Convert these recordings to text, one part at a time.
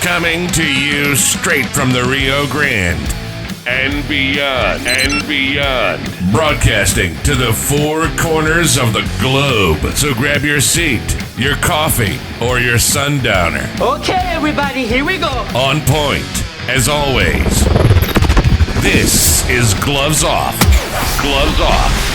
Coming to you straight from the Rio Grande and beyond. Broadcasting to the four corners of the globe. So grab your seat, your coffee, or your sundowner. Okay, everybody, here we go. On point, as always. This is Gloves Off. Gloves Off.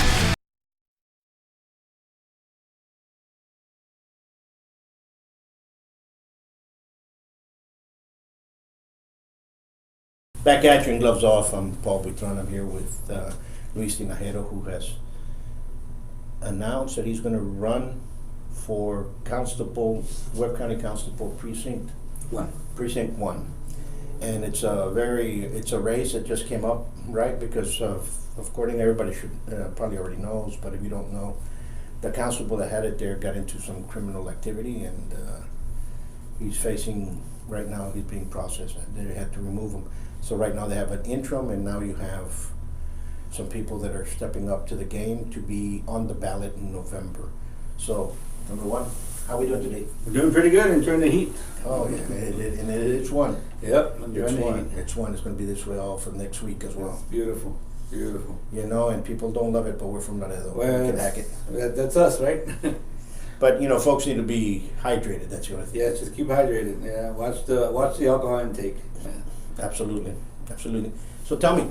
Back at you in Gloves Off. I'm Paul Buitron. I'm here with Luis TJ, who has announced that he's going to run for Webb County Constable Precinct 1. And it's a race that just came up, right? Because according to everybody should probably already knows, but if you don't know, the constable that had it there got into some criminal activity, and he's facing right now. He's being processed. They had to remove him. So right now they have an interim, and now you have some people that are stepping up to the game to be on the ballot in November. So, number one, how are we doing today? We're doing pretty good, enjoying the heat. Oh yeah, and it's one. Yep, enjoying the heat. It's one. It's going to be this way all for next week as well. Beautiful, beautiful. You know, and people don't love it, but we're from Laredo. Well, we can hack it. That's us, right? But you know, folks need to be hydrated. That's the only thing. Yeah, just keep hydrated. Yeah, watch the alcohol intake. Yeah. Absolutely. So tell me,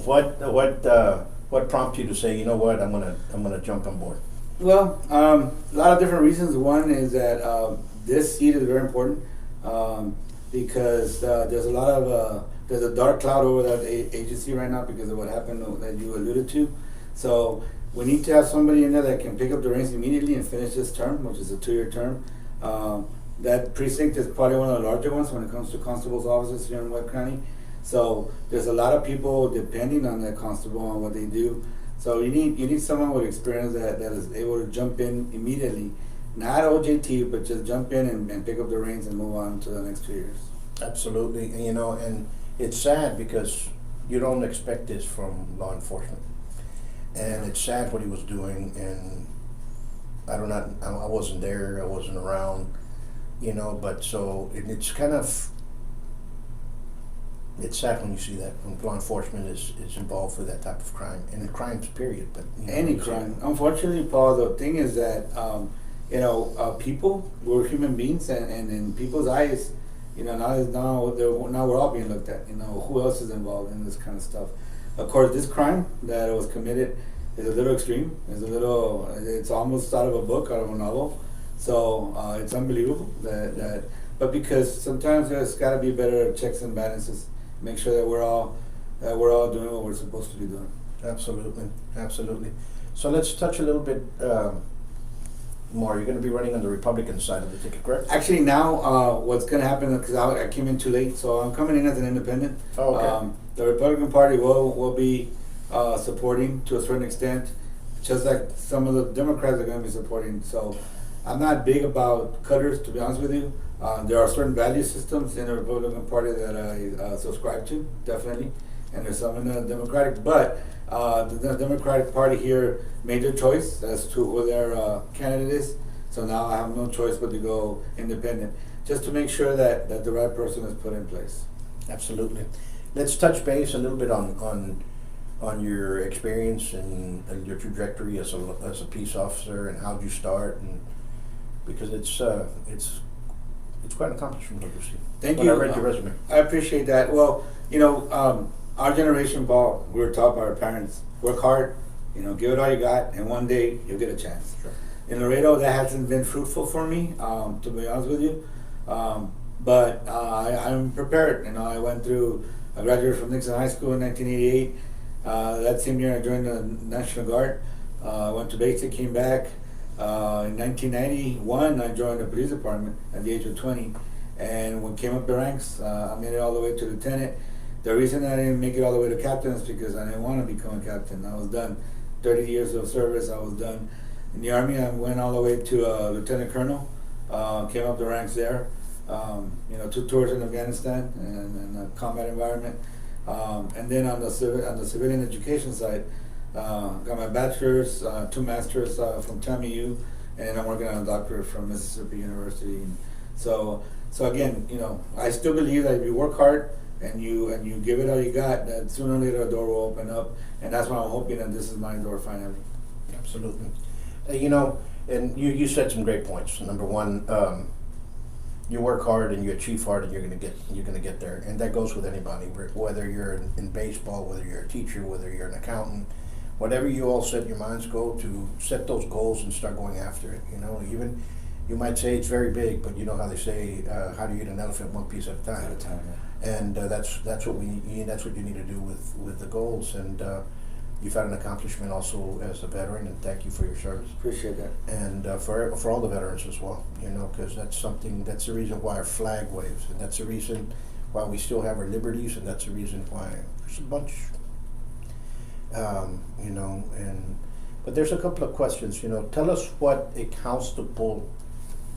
what prompted you to say, you know what, I'm gonna jump on board? Well, a lot of different reasons. One is that this seat is very important because there's a dark cloud over that agency right now because of what happened that you alluded to. So we need to have somebody in there that can pick up the reins immediately and finish this term, which is a 2-year term. That precinct is probably one of the larger ones when it comes to constables' offices here in Webb County. So there's a lot of people depending on that constable and what they do. So you need someone with experience that is able to jump in immediately, not OJT, but just jump in and pick up the reins and move on to the next 2 years. Absolutely, and, you know, and it's sad because you don't expect this from law enforcement, and it's sad what he was doing. And I wasn't there, I wasn't around. You know, but so it's kind of, it's sad when you see that when law enforcement is involved with that type of crime, and the crimes period. But you know, any crime, unfortunately, Paul. The thing is that people, we're human beings, and in people's eyes, you know, now we're all being looked at. You know, who else is involved in this kind of stuff? Of course, this crime that was committed is a little extreme. It's almost out of a book, out of a novel. So it's unbelievable but because sometimes there's got to be better checks and balances, make sure that we're all doing what we're supposed to be doing. Absolutely. So let's touch a little bit more. You're going to be running on the Republican side of the ticket, correct? Actually, now what's going to happen, because I came in too late, so I'm coming in as an independent. Oh, okay. The Republican Party will be supporting to a certain extent, just like some of the Democrats are going to be supporting. So I'm not big about cutters, to be honest with you. There are certain value systems in the Republican Party that I subscribe to, definitely, and there's some in the Democratic. But the Democratic Party here made their choice as to who their candidate is, so now I have no choice but to go independent, just to make sure that the right person is put in place. Absolutely. Let's touch base a little bit on your experience and your trajectory as a peace officer, and how did you start, and because it's quite an accomplishment, obviously. Thank you. I read your resume. I appreciate that. Well, you know, our generation, Paul, we were taught by our parents, work hard, you know, give it all you got, and one day you'll get a chance. Sure. In Laredo, that hasn't been fruitful for me, to be honest with you. But I'm prepared. You know, I graduated from Nixon High School in 1988. That same year, I joined the National Guard. Went to basic, came back. In 1991, I joined the police department at the age of 20, and when came up the ranks, I made it all the way to lieutenant. The reason I didn't make it all the way to captain is because I didn't want to become a captain. I was done. 30 years of service, I was done. In the Army, I went all the way to lieutenant colonel, came up the ranks there. 2 tours in Afghanistan and a combat environment. And then on the civilian education side, got my bachelor's, 2 masters from TAMU, and I'm working on a doctorate from Mississippi University. So again, I still believe that if you work hard and you give it all you got, that sooner or later a door will open up, and that's why I'm hoping that this is my door finally. Absolutely. And you said some great points. Number one, you work hard and you achieve hard, and you're gonna get there, and that goes with anybody, whether you're in baseball, whether you're a teacher, whether you're an accountant, whatever you all set your minds go to, set those goals and start going after it. Even you might say it's very big, but you know how they say, how do you eat an elephant one piece at a time? And that's what we need. That's what you need to do with the goals. And you've had an accomplishment also as a veteran, and thank you for your service. Appreciate that. And for all the veterans as well, because that's the reason why our flag waves, and that's the reason why we still have our liberties, and that's the reason why there's a bunch, but there's a couple of questions. Tell us what a constable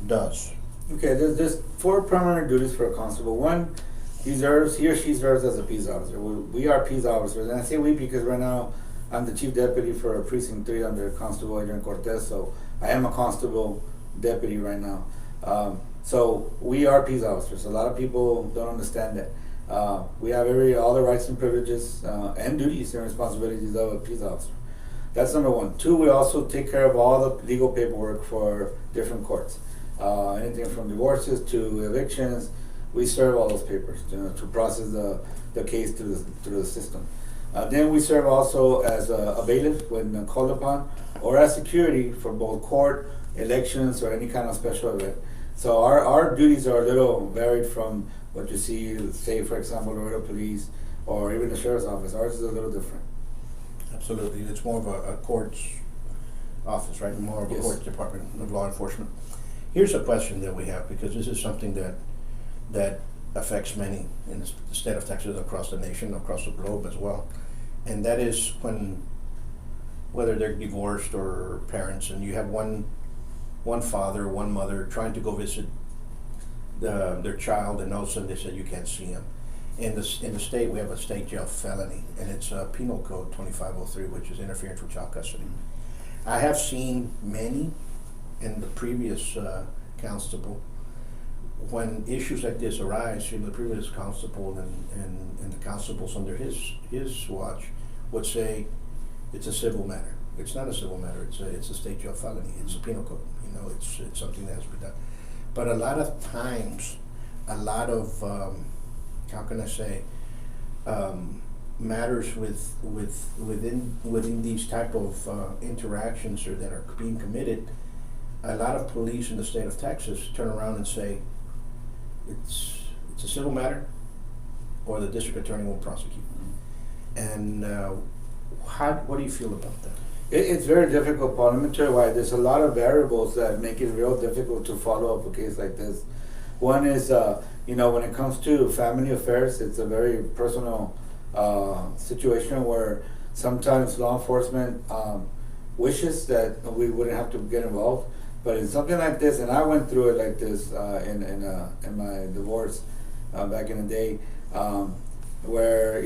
does. Okay, there's 4 primary duties for a constable. One, he or she serves as a peace officer. We are peace officers, and I say we because right now I'm the chief deputy for Precinct 3 under Constable Adrian Cortez, so I am a constable deputy right now. So we are peace officers. A lot of people don't understand that. We have all the rights and privileges and duties and responsibilities of a peace officer. That's number 1. 2, we also take care of all the legal paperwork for different courts. Anything from divorces to evictions, we serve all those papers to process the case through the system. Then we serve also as a bailiff when called upon, or as security for both court, elections, or any kind of special event. So our duties are a little varied from what you see, say for example, Laredo Police or even the Sheriff's Office. Ours is a little different. Absolutely, it's more of a court's office, right? More of a Yes. court department of law enforcement. Here's a question that we have, because this is something that affects many in the state of Texas, across the nation, across the globe as well, and that is whether they're divorced or parents, and you have one father, one mother trying to go visit their child, and all of a sudden they said you can't see him. In the state, we have a state jail felony, and it's Penal Code 2503, which is interference with child custody. I have seen many in the previous constable, when issues like this arise, the previous constable and the constables under his watch would say it's a civil matter. It's not a civil matter. It's a state jail felony. It's a penal code. It's something that has to be done. But a lot of times, a lot of how can I say, matters within these type of interactions or that are being committed, a lot of police in the state of Texas turn around and say it's a civil matter, or the district attorney won't prosecute. And what do you feel about that? It's very difficult, Paul. Let me tell you why. There's a lot of variables that make it real difficult to follow up a case like this. One is, when it comes to family affairs, it's a very personal situation where sometimes law enforcement wishes that we wouldn't have to get involved. But in something like this, and I went through it like this in my divorce back in the day, where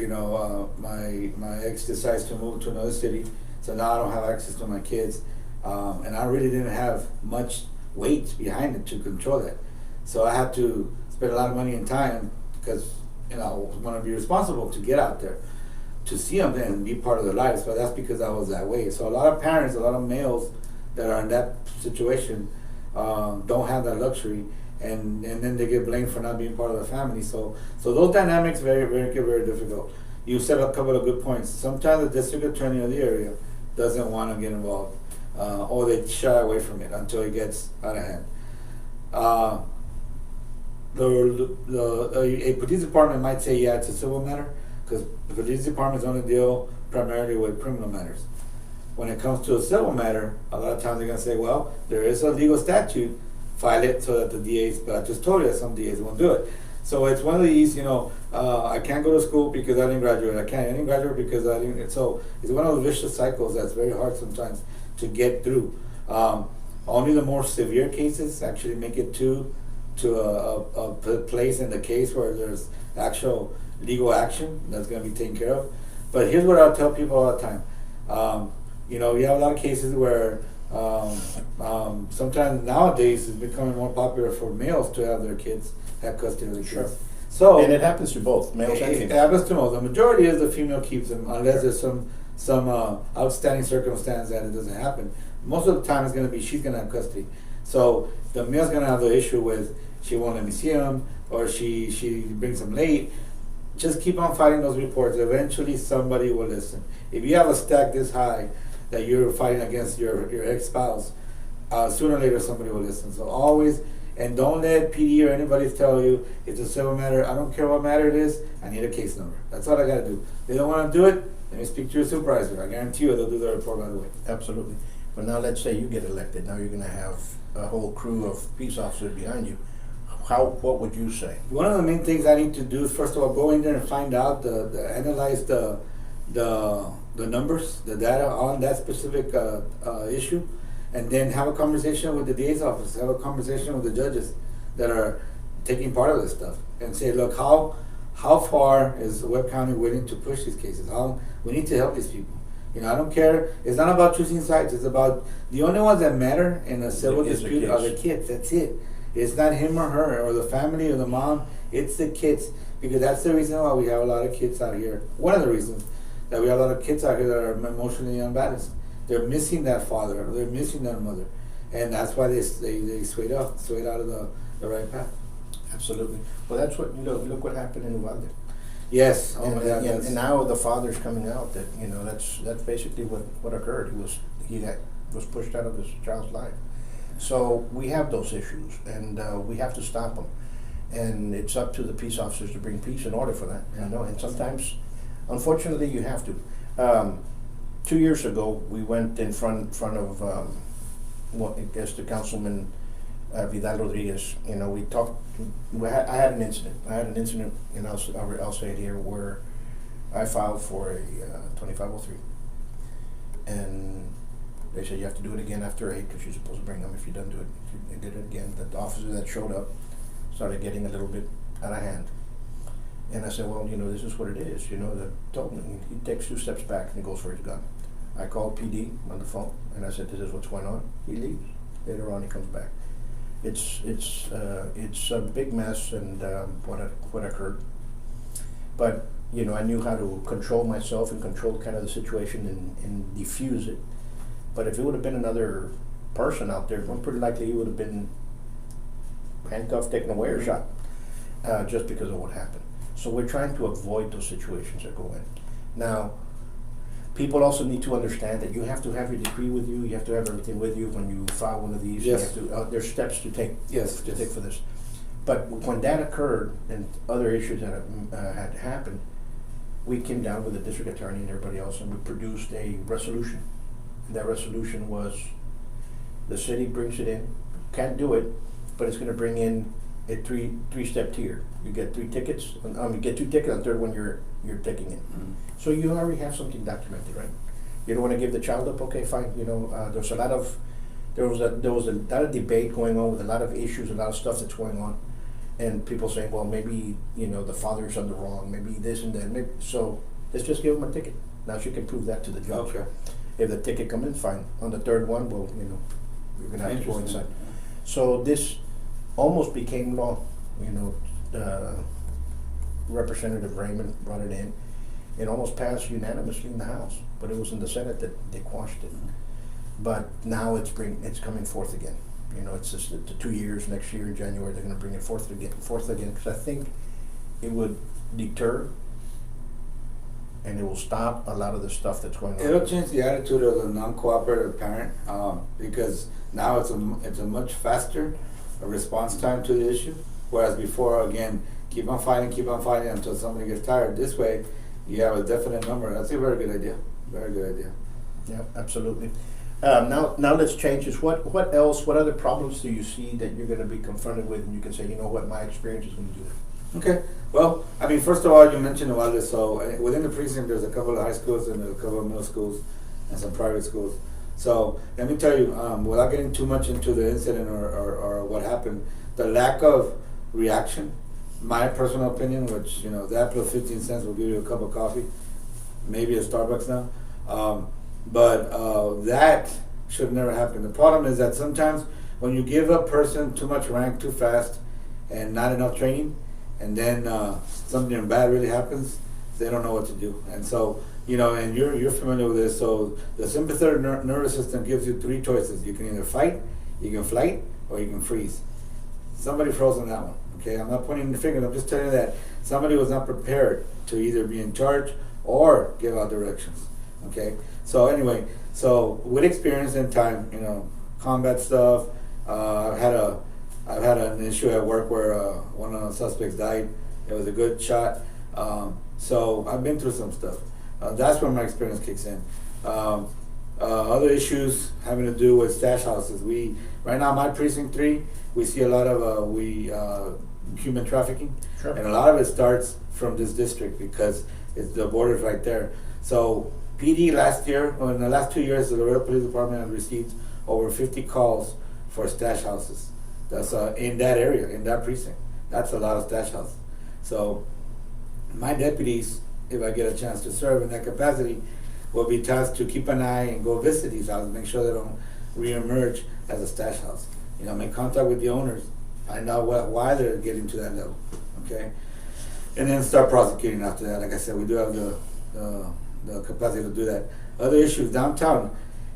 my ex decides to move to another city, so now I don't have access to my kids, and I really didn't have much weight behind it to control that. So I had to spend a lot of money and time because I want to be responsible to get out there to see them and be part of their lives. But that's because I was that way. So a lot of parents, a lot of males that are in that situation don't have that luxury, and then they get blamed for not being part of the family. So those dynamics very difficult. You said a couple of good points. Sometimes the district attorney of the area doesn't want to get involved, or they shy away from it until it gets out of hand. A police department might say, yeah, it's a civil matter, because the police departments only deal primarily with criminal matters. When it comes to a civil matter, a lot of times they're going to say, well, there is a legal statute, file it so that the DAs, but I just told you that some DAs won't do it. So it's one of these, I can't go to school because I didn't graduate. I didn't graduate because I didn't. So it's one of those vicious cycles that's very hard sometimes to get through. Only the more severe cases actually make it to a place in the case where there's actual legal action that's going to be taken care of. But here's what I'll tell people all the time. You have a lot of cases where Sometimes nowadays it's becoming more popular for males to have their kids, have custody of their Sure. kids. So And it happens to both males and it females. happens to most. The majority is the female keeps them, unless there's some outstanding circumstance that it doesn't happen. Most of the time, it's going to be she's going to have custody. So the male's going to have the issue with she won't let me see him, or she brings him late. Just keep on fighting those reports. Eventually, somebody will listen. If you have a stack this high that you're fighting against your ex-spouse, sooner or later somebody will listen. So always. And don't let PD or anybody tell you it's a civil matter. I don't care what matter it is. I need a case number. That's all I got to do. They don't want to do it. Let me speak to your supervisor. I guarantee you they'll do the report right away. Absolutely. But now let's say you get elected. Now you're going to have a whole crew of peace officers behind you. What would you say? One of the main things I need to do is first of all go in there and find out analyze the numbers, the data on that specific issue. And then have a conversation with the DA's office, have a conversation with the judges that are taking part of this stuff, and say, look, how far is Webb County willing to push these cases? We need to help these people. You know, I don't care. It's not about choosing sides. It's about the only ones that matter in a civil dispute are the kids. That's it. It's not him or her or the family or the mom. It's the kids, because that's the reason why we have a lot of kids out here. One of the reasons that we have a lot of kids out here that are emotionally unbalanced. They're missing that father, they're missing that mother, and that's why they swayed out of the right path. Absolutely. Well, that's what, look what happened in Uvalde. Yes. And now the father's coming out that, that's basically what occurred. He was pushed out of his child's life. So we have those issues, and we have to stop them. And it's up to the peace officers to bring peace and order for that. And sometimes, unfortunately, you have to. 2 years ago, we went in front of, I guess the Councilman Vidal Rodriguez. We talked. I had an incident. And I'll say it here, where I filed for a 2503, and they said you have to do it again after 8 because you're supposed to bring them. If you don't do it, they did it again. The officer that showed up started getting a little bit out of hand. And I said, well, this is what it is. That told me. He takes 2 steps back and he goes for his gun. I called PD on the phone and I said, this is what's going on. He leaves. Later on, he comes back. It's a big mess, and what occurred. But I knew how to control myself and control kind of the situation and diffuse it. But if it would have been another person out there, I'm pretty likely he would have been handcuffed, taken away, or shot, just because of what happened. So we're trying to avoid those situations that go in. Now, people also need to understand that you have to have your decree with you. You have to have everything with you when you file one of these. Yes. You have to, there's steps to take. Yes. To take for this. But when that occurred and other issues that had happened, we came down with the district attorney and everybody else, and we produced a resolution. And that resolution was, the city brings it in, can't do it, but it's going to bring in a three-step tier. You get 3 tickets. You get 2 tickets. On the third one, you're taking it. Mm-hmm. So you already have something documented, right? You don't want to give the child up. Okay, fine. There was a lot of debate going on with a lot of issues, a lot of stuff that's going on, and people saying, well, maybe the father's on the wrong, maybe this and that. So let's just give him a ticket. Now she can prove that to the judge. Okay. If the ticket comes in, fine. On the third one, well, you're gonna have to go inside. So this almost became law. Representative Raymond brought it in. It almost passed unanimously in the House, but it was in the Senate that they quashed it. But now it's coming forth again. It's just the 2 years. Next year in January they're going to bring it forth again, because I think it would deter and it will stop a lot of the stuff that's going on. It'll change the attitude of the non-cooperative parent, because now it's a much faster response time to the issue, whereas before, again, keep on fighting until somebody gets tired. This way, you have a definite number. That's a very good idea. Very good idea. Yeah, absolutely. Now let's change this. What else? What other problems do you see that you're going to be confronted with, and you can say, my experience is going to do that? Okay. Well, first of all, you mentioned Uvalde. So within the precinct, there's a couple of high schools and a couple of middle schools and some private schools. So let me tell you, without getting too much into the incident or what happened, the lack of reaction, my personal opinion, which that plus 15 cents will give you a cup of coffee, maybe a Starbucks now, but that should never happen. The problem is that sometimes when you give a person too much rank too fast and not enough training, and then something bad really happens, they don't know what to do. And so, and you're familiar with this. So the sympathetic nervous system gives you three choices. You can either fight, you can flight, or you can freeze. Somebody froze on that one. Okay, I'm not pointing the finger. I'm just telling you that somebody was not prepared to either be in charge or give out directions. Okay, so anyway, with experience and time, combat stuff. I've had an issue at work where one of the suspects died. It was a good shot. So I've been through some stuff. That's where my experience kicks in. Other issues having to do with stash houses. Right now, my precinct 3, we see a lot of human trafficking, Sure. and a lot of it starts from this district because the border's right there. So PD last year, or in the last 2 years, the Laredo Police Department has received over 50 calls for stash houses. That's in that area, in that precinct. That's a lot of stash houses. So my deputies, if I get a chance to serve in that capacity, will be tasked to keep an eye and go visit these houses, make sure they don't reemerge as a stash house. Make contact with the owners, find out why they're getting to that level, okay? And then start prosecuting after that. Like I said, we do have the capacity to do that. Other issues, downtown.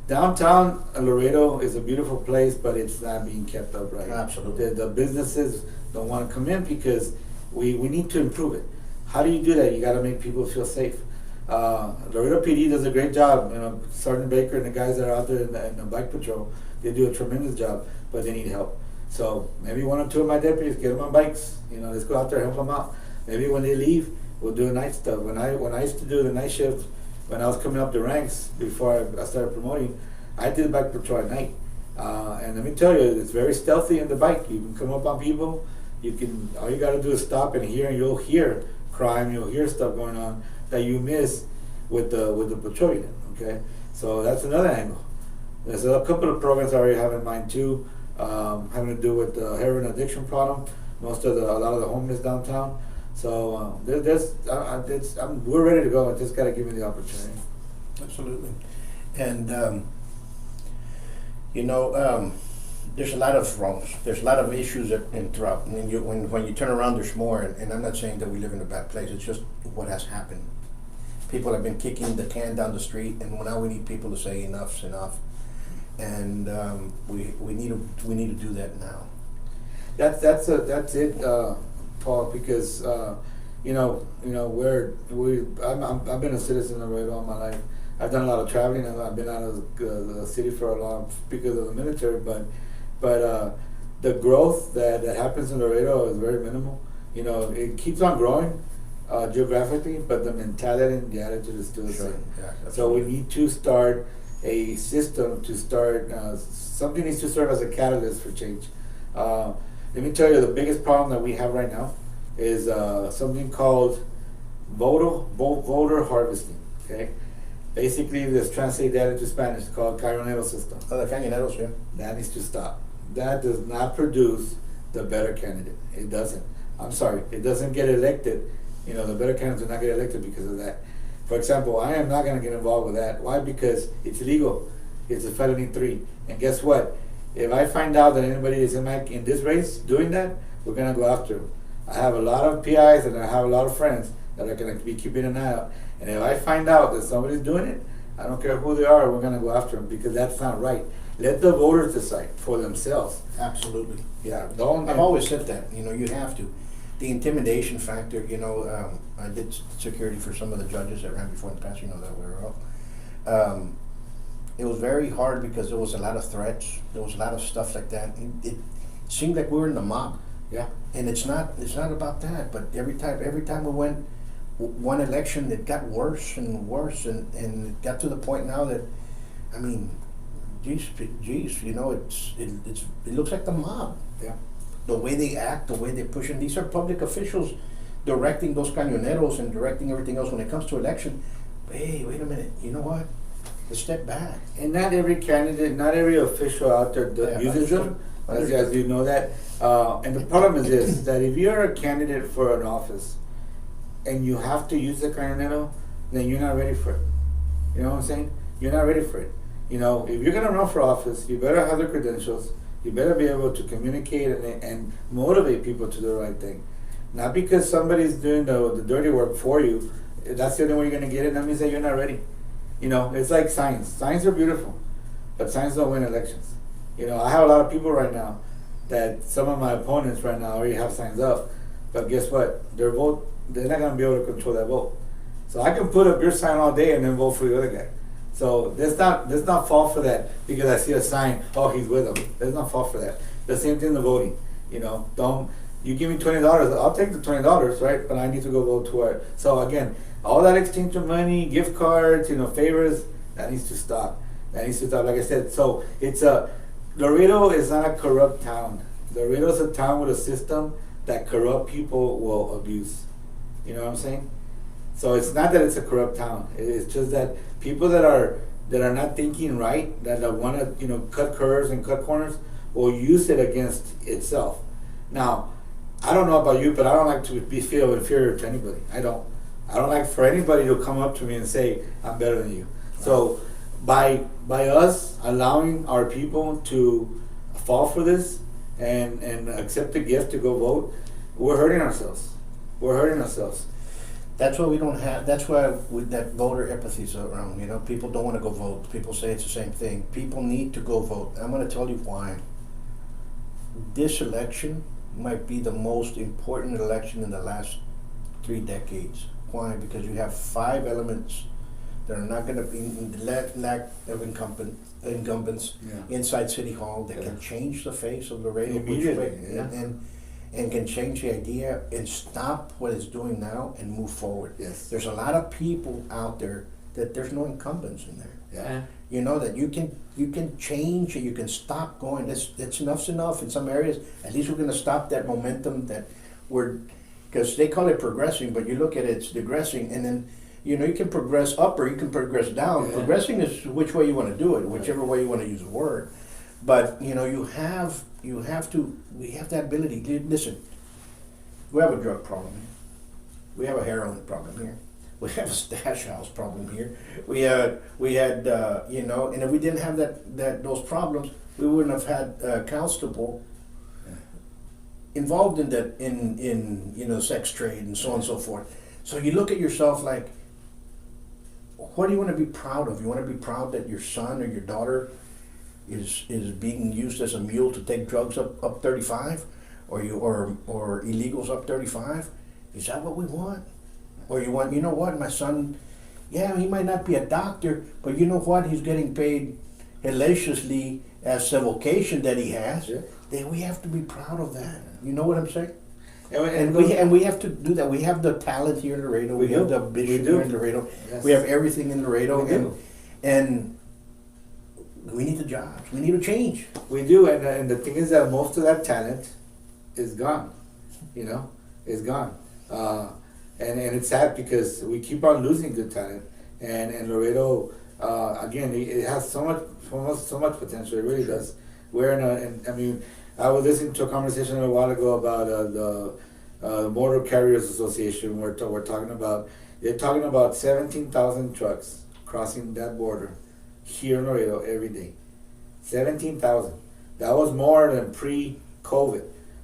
Downtown Laredo is a beautiful place, but it's not being kept up right. Absolutely. The businesses don't want to come in because we need to improve it. How do you do that? You got to make people feel safe. Laredo PD does a great job. Sergeant Baker and the guys that are out there in the bike patrol, they do a tremendous job, but they need help. So maybe one or two of my deputies, get them on bikes. Let's go out there and help them out. Maybe when they leave, we'll do night stuff. When I used to do the night shift, when I was coming up the ranks before I started promoting, I did bike patrol at night. And let me tell you, it's very stealthy in the bike. You can come up on people. All you got to do is stop and you'll hear crime. You'll hear stuff going on that you miss with the patrol unit. Okay, so that's another angle. There's a couple of programs I already have in mind too, having to do with the heroin addiction problem. A lot of the homeless downtown. So we're ready to go. I just got to give me the opportunity. Absolutely. And there's a lot of wrongs. There's a lot of issues throughout. And when you turn around, there's more. And I'm not saying that we live in a bad place. It's just what has happened. People have been kicking the can down the street, and now we need people to say enough's enough. And we need to do that now. That's it, Paul. Because I've been a citizen of Laredo all my life. I've done a lot of traveling, and I've been out of the city for a long because of the military. But the growth that happens in Laredo is very minimal. It keeps on growing geographically, but the mentality and the attitude is still the same. Yeah, so we need to start a system to start. Something needs to serve as a catalyst for change. Let me tell you, the biggest problem that we have right now is something called voter harvesting. Okay. Basically, let's translate that into Spanish. It's called Cañonero system. Oh, the Cañoneros, yeah. That needs to stop. That does not produce the better candidate. It doesn't. I'm sorry. It doesn't get elected. The better candidates do not get elected because of that. For example, I am not going to get involved with that. Why? Because it's illegal. It's a felony 3. And guess what? If I find out that anybody is in this race doing that, we're going to go after them. I have a lot of PIs and I have a lot of friends that are going to be keeping an eye out. And if I find out that somebody's doing it, I don't care who they are, we're going to go after them because that's not right. Let the voters decide for themselves. Absolutely. Yeah. I've always said that. You have to. The intimidation factor. I did security for some of the judges that ran before in the past. That we were all. It was very hard because there was a lot of threats. There was a lot of stuff like that. It seemed like we were in the mob. Yeah. And it's not about that. But every time we went one election, it got worse and worse, and it got to the point now that, geez, it looks like the mob. Yeah. The way they act, the way they push, and these are public officials directing those cañoneros and directing everything else when it comes to election. Hey, wait a minute. You know what? Let's step back. And not every candidate, not every official out there uses them. As you know that. And the problem is this, that if you're a candidate for an office and you have to use the cañonero, then you're not ready for it. You know what I'm saying? You're not ready for it. You know, if you're gonna run for office, you better have the credentials. You better be able to communicate and motivate people to do the right thing. Not because somebody's doing the dirty work for you. That's the only way you're gonna get it. That means that you're not ready. You know, it's like signs. Signs are beautiful, but signs don't win elections. You know, I have a lot of people right now that some of my opponents right now already have signs up, but guess what? Their vote, they're not gonna be able to control that vote. So I can put up your sign all day and then vote for the other guy. So let's not fall for that because I see a sign. Oh, he's with them. Let's not fall for that. The same thing in the voting. You know, don't you give me $20? I'll take the $20, right? But I need to go vote toward. So again, all that exchange of money, gift cards, you know, favors, that needs to stop. That needs to stop. Like I said, so Laredo is not a corrupt town. Laredo is a town with a system that corrupt people will abuse. You know what I'm saying? So it's not that it's a corrupt town. It's just that people that are not thinking right, that want to, you know, cut curves and cut corners, will use it against itself. Now, I don't know about you, but I don't like to feel inferior to anybody. I don't like for anybody to come up to me and say I'm better than you. So by us allowing our people to fall for this and accept the gift to go vote, we're hurting ourselves. We're hurting ourselves. That's why we don't have. That's why with that voter apathy is around. You know, people don't want to go vote. People say it's the same thing. People need to go vote. I'm going to tell you why. This election might be the most important election in the last 3 decades. Why? Because you have 5 elements that are not going to be in lack of incumbents inside City Hall that can change the face of Laredo immediately, and can change the idea and stop what it's doing now and move forward. Yes. There's a lot of people out there that there's no incumbents in there. Yeah. You know that you can change and you can stop going. That's enough's enough in some areas. At least we're going to stop that momentum that we're, because they call it progressing, but you look at it, it's digressing, and then you know you can progress up or you can progress down. Yeah. Progressing is which way you want to do it, whichever way you want to use the word. But you know we have the ability. Listen, we have a drug problem here. We have a heroin problem here. We have a stash house problem here. We had you know, and if we didn't have those problems, we wouldn't have had a constable involved in that in you know sex trade and so on and so forth. So you look at yourself like, what do you want to be proud of? You want to be proud that your son or your daughter is being used as a mule to take drugs up 35, or illegals up 35? Is that what we want? Or you want, you know what, my son, yeah, he might not be a doctor, but you know what, he's getting paid hellaciously as the vocation that he has. Yeah. Then we have to be proud of that. You know what I'm saying? And we have to do that. We have the talent here in Laredo. We have the ambition here in Laredo. Yes. We have everything in Laredo, and we need the jobs. We need to change. we do, and the thing is that most of that talent is gone. You know, is gone. And it's sad because we keep on losing good talent, and Laredo, again, it has so much potential. It really does. I mean, I was listening to a conversation a while ago about the Motor Carriers Association. They're talking about 17,000 trucks crossing that border here in Laredo every day. 17,000. That was more than pre-COVID.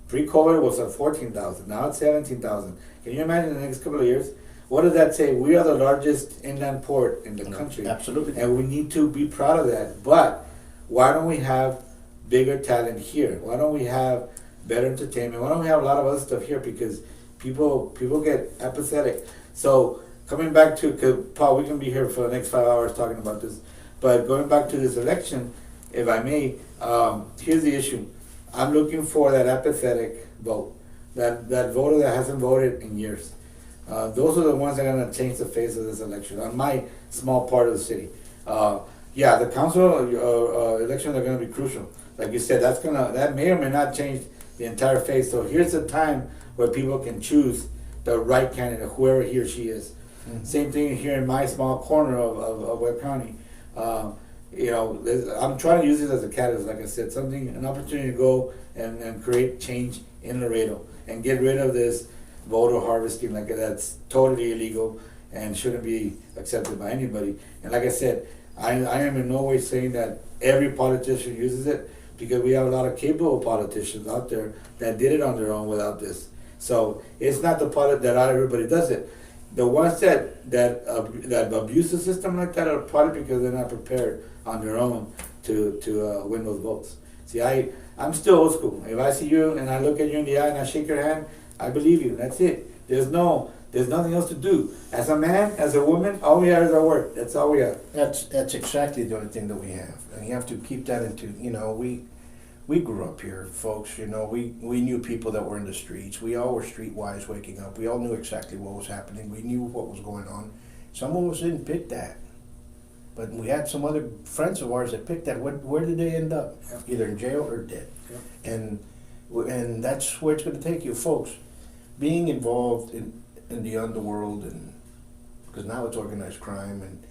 Pre-COVID was at 14,000. Now it's 17,000. Can you imagine the next couple of years? What does that say? We are the largest inland port in the country. Absolutely. And we need to be proud of that. But why don't we have bigger talent here? Why don't we have better entertainment? Why don't we have a lot of other stuff here? Because people get apathetic. So coming back to, cause Paul, we can be here for the next 5 hours talking about this. But going back to this election, if I may, here's the issue. I'm looking for that apathetic vote, that voter that hasn't voted in years. Those are the ones that are going to change the face of this election on my small part of the city. The council elections are going to be crucial. Like you said, that may or may not change the entire face. So here's the time where people can choose the right candidate, whoever he or she is. Mm-hmm. Same thing here in my small corner of Webb County. You know, I'm trying to use it as a catalyst, like I said, an opportunity to go and create change in Laredo and get rid of this voter harvesting that's totally illegal and shouldn't be accepted by anybody. And like I said, I am in no way saying that every politician uses it, because we have a lot of capable politicians out there that did it on their own without this. So it's not the part that not everybody does it. The ones that abuse the system like that are probably because they're not prepared on their own to win those votes. See, I'm still old school. If I see you and I look at you in the eye and I shake your hand, I believe you. That's it. There's nothing else to do. As a man, as a woman, all we have is our work. That's all we have. That's exactly the only thing that we have, and you have to keep that into. We grew up here, folks. We knew people that were in the streets. We all were streetwise waking up. We all knew exactly what was happening. We knew what was going on. Some of us didn't pick that, but we had some other friends of ours that picked that. Where did they end up? Yeah. Either in jail or dead. Yeah. And that's where it's going to take you, folks. Being involved in the underworld, and because now it's organized crime, and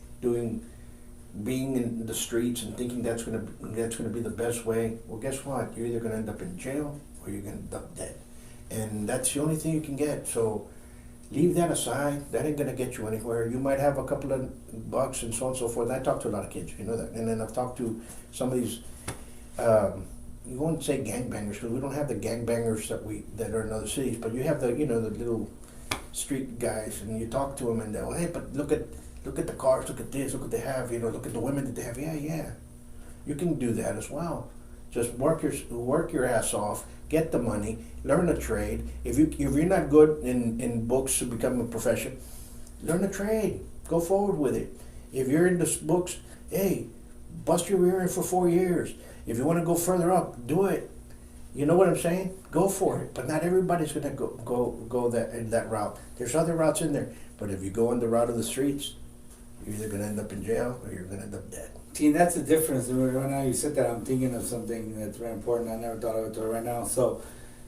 being in the streets and thinking that's gonna be the best way. Well, guess what? You're either gonna end up in jail or you're gonna end up dead, and that's the only thing you can get. So leave that aside. That ain't gonna get you anywhere. You might have a couple of bucks and so on and so forth. I talk to a lot of kids, you know that, and then I've talked to some of these. You won't say gangbangers because we don't have the gangbangers that are in other cities, but you have the the little street guys, and you talk to them and they'll, hey, but look at the cars, look at this, look what they have, look at the women that they have. Yeah, you can do that as well. Just work your ass off, get the money, learn a trade. If you're not good in books to become a profession, learn a trade, go forward with it. If you're in the books, hey, bust your rear end for 4 years. If you want to go further up, do it. You know what I'm saying? Go for it. But not everybody's going to go that route. There's other routes in there. But if you go on the route of the streets, you're either going to end up in jail or you're going to end up dead. See, that's the difference. Right now you said that, I'm thinking of something that's very important. I never thought of it till right now. So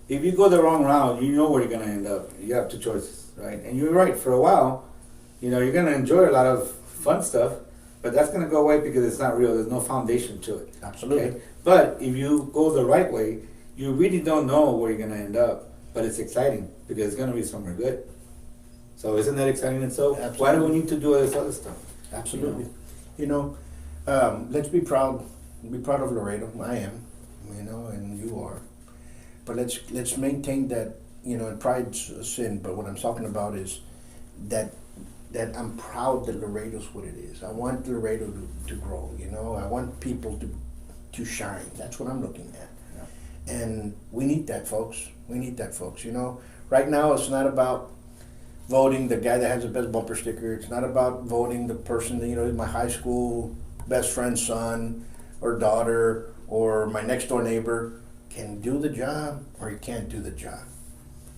if you go the wrong route, you know where you're going to end up. You have two choices, right? And you're right. For a while, you're going to enjoy a lot of fun stuff, but that's going to go away because it's not real. There's no foundation to it. Absolutely. Okay? But if you go the right way, you really don't know where you're going to end up, but it's exciting because it's going to be somewhere good. So isn't that exciting itself? Absolutely. Why do we need to do all this other stuff? Absolutely. Let's be proud. Be proud of Laredo. I am, and you are. But let's maintain that. And pride's a sin. But what I'm talking about is that I'm proud that Laredo's what it is. I want Laredo to grow. I want people to shine. That's what I'm looking at. Yeah. And we need that, folks. Right now it's not about voting the guy that has the best bumper sticker. It's not about voting the person that, my high school best friend's son or daughter or my next door neighbor can do the job or he can't do the job.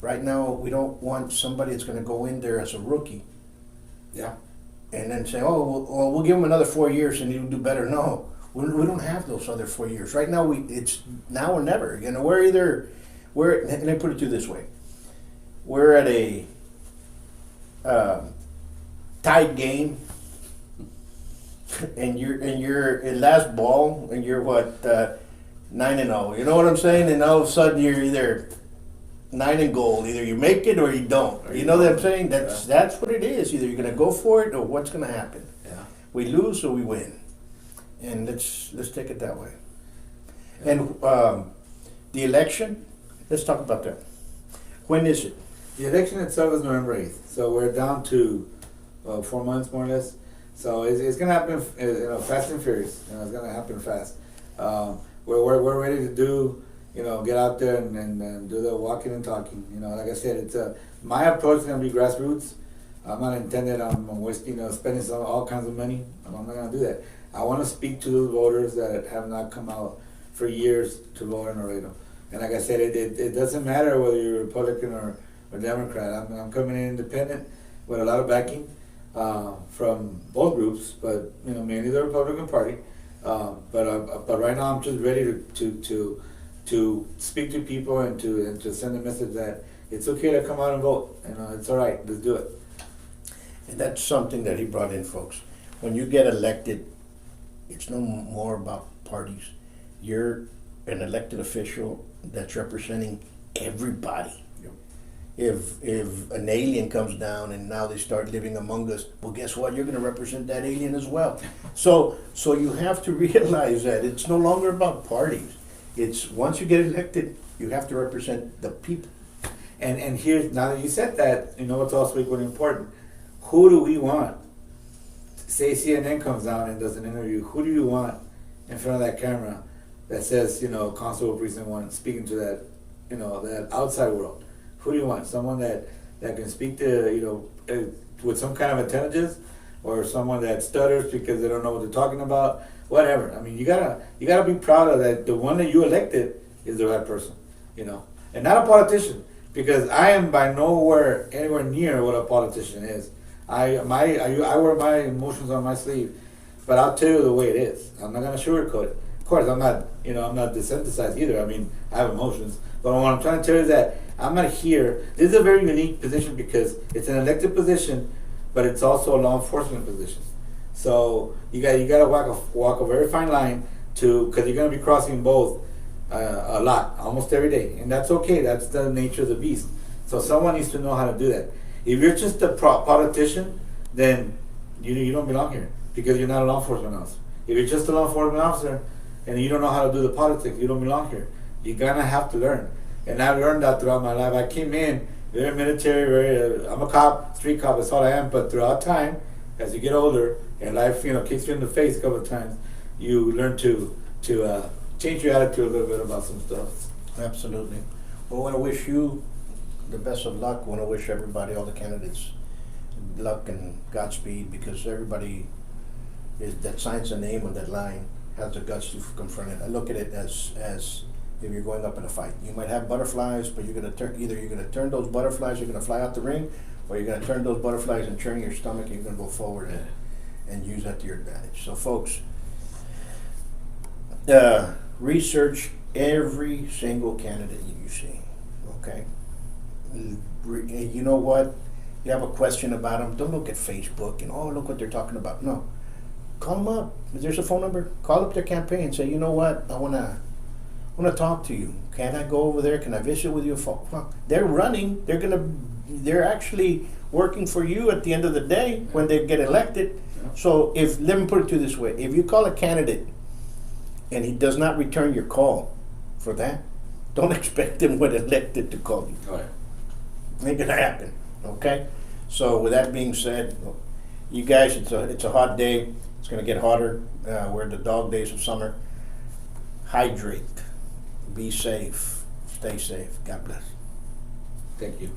Right now, we don't want somebody that's going to go in there as a rookie. Yeah. And then say, we'll give him another 4 years and he'll do better. No, we don't have those other 4 years. Right now, it's now or never. Let me put it to you this way. We're at a tied game, and you're in last ball, and you're 9-0. You know what I'm saying? And all of a sudden you're either 9 and goal. Either you make it or you don't. You know what I'm saying? That's what it is. Either you're gonna go for it or what's gonna happen. Yeah. We lose or we win, and let's take it that way. Yeah. And the election. Let's talk about that. When is it? The election itself is November 8th, so we're down to 4 months more or less. So it's gonna happen, fast and furious. It's gonna happen fast. We're ready to do, get out there and do the walking and talking. Like I said, it's my approach is gonna be grassroots. I'm not intended on wasting, spending all kinds of money. I'm not gonna do that. I want to speak to those voters that have not come out for years to vote in Laredo. And like I said, it doesn't matter whether you're Republican or Democrat. I'm coming in independent with a lot of backing from both groups, but mainly the Republican Party. But right now I'm just ready to speak to people and to send a message that it's okay to come out and vote. It's all right. Let's do it. And that's something that he brought in, folks. When you get elected, it's no more about parties. You're an elected official that's representing everybody. if an alien comes down and now they start living among us, well, guess what? You're going to represent that alien as well. So you have to realize that it's no longer about parties. It's once you get elected, you have to represent the people. And here's, now that you said that, you know what's also equally important? Who do we want? Say CNN comes down and does an interview. Who do you want in front of that camera that says, you know, Constable Precinct 1, speaking to that, you know, that outside world? Who do you want? Someone that can speak to, you know, with some kind of intelligence, or someone that stutters because they don't know what they're talking about? Whatever. I mean, you gotta be proud of that. The one that you elected is the right person, you know, and not a politician. Because I am by anywhere near what a politician is. I wear my emotions on my sleeve, but I'll tell you the way it is. I'm not gonna sugarcoat it. Of course, I'm not desensitized either. I mean, I have emotions, but what I'm trying to tell you is that I'm not here. This is a very unique position because it's an elected position, but it's also a law enforcement position. So you gotta walk a very fine line because you're gonna be crossing both a lot, almost every day, and that's okay. That's the nature of the beast. So someone needs to know how to do that. If you're just a politician, then you don't belong here because you're not a law enforcement officer. If you're just a law enforcement officer and you don't know how to do the politics, you don't belong here. You're gonna have to learn, and I've learned that throughout my life. I came in very military, I'm a cop, street cop. That's all I am. But throughout time, as you get older and life, you know, kicks you in the face a couple of times, you learn to change your attitude a little bit about some stuff. Absolutely. Well, I want to wish you the best of luck. I want to wish everybody, all the candidates, luck and Godspeed, because everybody that signs a name on that line has the guts to confront it. I look at it as if you're going up in a fight. You might have butterflies, but you're going to turn those butterflies, you're going to fly out the ring, or you're going to turn those butterflies and churn your stomach, and you're going to go forward and use that to your advantage. So, folks, research every single candidate you see, okay? You know what? You have a question about them, don't look at Facebook and, oh, look what they're talking about. No. Call them up. If there's a phone number, call up their campaign and say, you know what? I want to talk to you. Can I go over there? Can I visit with you? Well, they're running. They're actually working for you at the end of the day when they get elected. So let me put it to you this way. If you call a candidate and he does not return your call for that, don't expect him when elected to call you. All right. Ain't gonna happen. Okay? So with that being said, you guys, it's a hot day. It's gonna get hotter. We're in the dog days of summer. Hydrate. Be safe. Stay safe. God bless. Thank you.